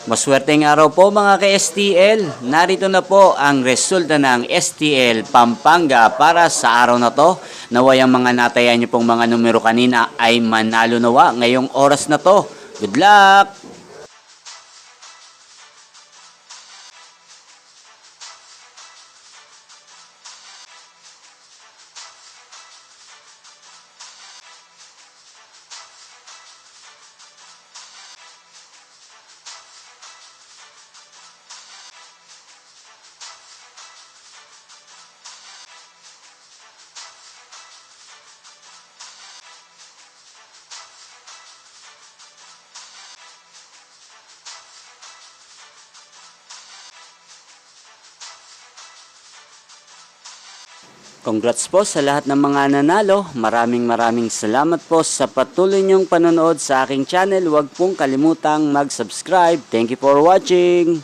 Maswerteng araw po mga ka-STL. Narito na po ang resulta ng STL Pampanga para sa araw na to. Naway ang mga natayan niyo pong mga numero kanina ay manalo nawa ngayong oras na to. Good luck! Congrats po sa lahat ng mga nanalo. Maraming salamat po sa patuloy niyong panonood sa aking channel. Huwag pong kalimutang mag-subscribe. Thank you for watching.